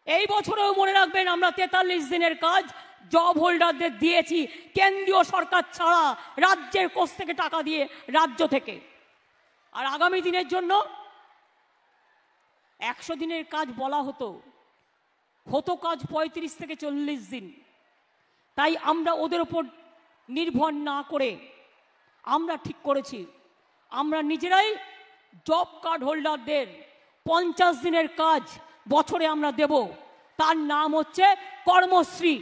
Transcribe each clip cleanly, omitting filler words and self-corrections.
এই বছরেও মনে রাখবেন আমরা 43 দিনের কাজ জব হোল্ডারদের দিয়েছি, কেন্দ্রীয় সরকার ছাড়া, রাজ্যের কোষ থেকে টাকা দিয়ে, রাজ্য থেকে। আর আগামী দিনের জন্য 100 দিনের কাজ বলা হতো কাজ 35 থেকে 40 দিন। তাই আমরা ওদের ওপর নির্ভর না করে আমরা ঠিক করেছি আমরা নিজেরাই জব কার্ড হোল্ডারদের 50 দিনের কাজ বছরে আমরা দেব। তার নাম হচ্ছে কর্মশ্রী।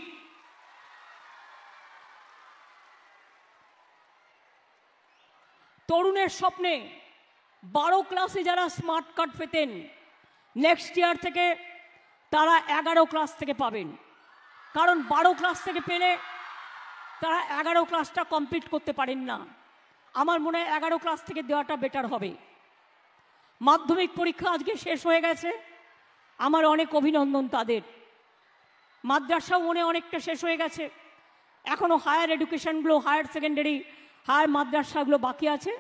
তরুণের স্বপ্নে 12 ক্লাসে যারা স্মার্ট কার্ড পেতেন, নেক্সট ইয়ার থেকে তারা 11 ক্লাস থেকে পাবেন। কারণ 12 ক্লাস থেকে পেলে তারা 11 ক্লাসটা কমপ্লিট করতে পারেন না। আমার মনে হয় 11 ক্লাস থেকে দেওয়াটা বেটার হবে। মাধ্যমিক পরীক্ষা আজকে শেষ হয়ে গেছে, আমার অনেক অভিনন্দন তাদের। মাদ্রাসাও মনে অনেকটা শেষ হয়ে গেছে, এখনও হায়ার এডুকেশনগুলো, হায়ার সেকেন্ডারি, হায়ার মাদ্রাসাগুলো বাকি আছে।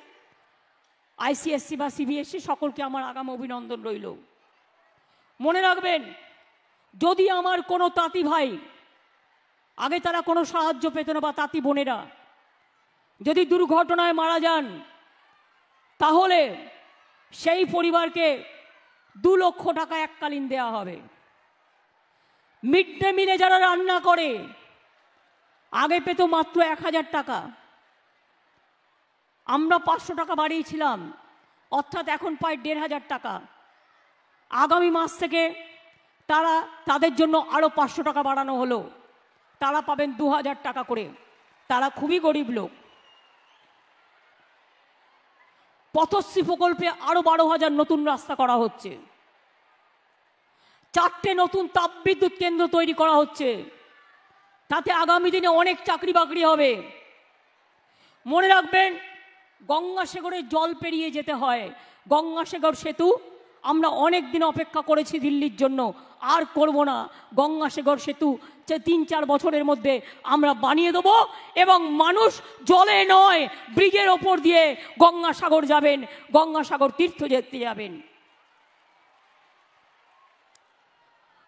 আইসিএসসি বা সিবিএসসি সকলকে আমার আগাম অভিনন্দন রইল। মনে রাখবেন, যদি আমার কোনো তাঁতি ভাই, আগে তারা কোনো সাহায্য পেত না, বা তাঁতি বোনেরা যদি দুর্ঘটনায় মারা যান, তাহলে সেই পরিবারকে 2 লক্ষ টাকা এককালীন দেওয়া হবে। মিড ডে মিলে যারা রান্না করে, আগে পেত মাত্র 1000 টাকা, আমরা 500 টাকা বাড়িয়েছিলাম, অর্থাৎ এখন পায় 1500 টাকা। আগামী মাস থেকে তাদের জন্য আরও 500 টাকা বাড়ানো হলো, তারা পাবেন 2000 টাকা করে। তারা খুবই গরিব লোক। পথশ্রী প্রকল্পে আরো 12,000 নতুন রাস্তা করা হচ্ছে। 4টে নতুন তাপবিদ্যুৎ কেন্দ্র তৈরি করা হচ্ছে, তাতে আগামী দিনে অনেক চাকরি বাকরি হবে। মনে রাখবেন, গঙ্গাসাগরে জল পেরিয়ে যেতে হয়। গঙ্গাসাগর সেতু আমরা অনেক দিন অপেক্ষা করেছি দিল্লির জন্য, আর করব না। গঙ্গাসাগর সেতু 3-4 বছরের মধ্যে আমরা বানিয়ে দেব, এবং মানুষ জলে নয় ব্রিজের ওপর দিয়ে গঙ্গাসাগর যাবেন, গঙ্গাসাগর তীর্থ যেতে যাবেন।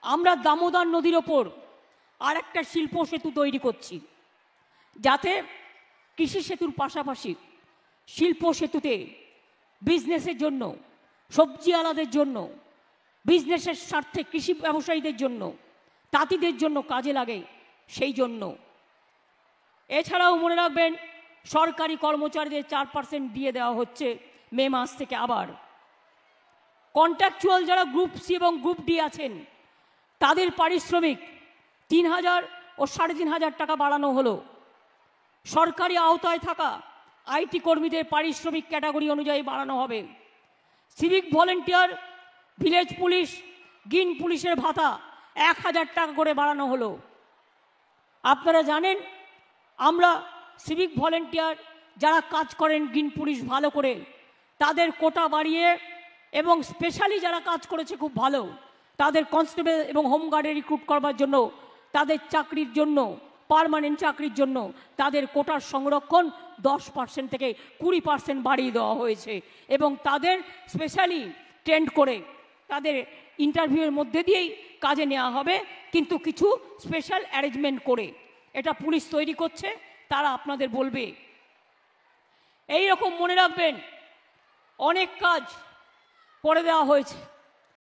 আমরা দামোদর নদীর ওপর আর একটা শিল্প সেতু তৈরি করছি, যাতে কৃষি সেতুর পাশাপাশি শিল্প সেতুতে বিজনেসের জন্য, সবজি আলাদের জন্য, বিজনেসের স্বার্থে কৃষি ব্যবসায়ীদের জন্য, তাঁতিদের জন্য কাজে লাগে, সেই জন্য। এছাড়াও মনে রাখবেন, সরকারি কর্মচারীদের 4% দিয়ে দেওয়া হচ্ছে মে মাস থেকে। আবার কন্ট্রাকচুয়াল যারা গ্রুপ সি এবং গ্রুপ ডি আছেন, তাদের পারিশ্রমিক 3000 ও 3500 টাকা বাড়ানো হলো। সরকারি আওতায় থাকা আইটি কর্মীদের পারিশ্রমিক ক্যাটাগরি অনুযায়ী বাড়ানো হবে। Civic volunteer, village police, green পুলিশের ভাতা 1000 টাকা করে বাড়ানো হলো। আপনারা জানেন, আমরা সিভিক ভলেন্টিয়ার যারা কাজ করেন গ্রিন পুলিশ ভালো করে, তাদের কোটা বাড়িয়ে, এবং স্পেশালি যারা কাজ করেছে খুব ভালো, তাদের কনস্টেবল এবং হোমগার্ডে রিক্রুট করবার জন্য, তাদের চাকরির জন্য, পার্মানেন্ট চাকরির জন্য তাদের কোটার সংরক্ষণ 10% থেকে 20% বাড়িয়ে দেওয়া হয়েছে। এবং তাদের স্পেশালি ট্রেন্ড করে তাদের ইন্টারভিউয়ের মধ্যে দিয়েই কাজে নেওয়া হবে, কিন্তু কিছু স্পেশাল অ্যারেঞ্জমেন্ট করে। এটা পুলিশ তৈরি করছে, তারা আপনাদের বলবে। এই রকম মনে রাখবেন, অনেক কাজ করে দেওয়া হয়েছে।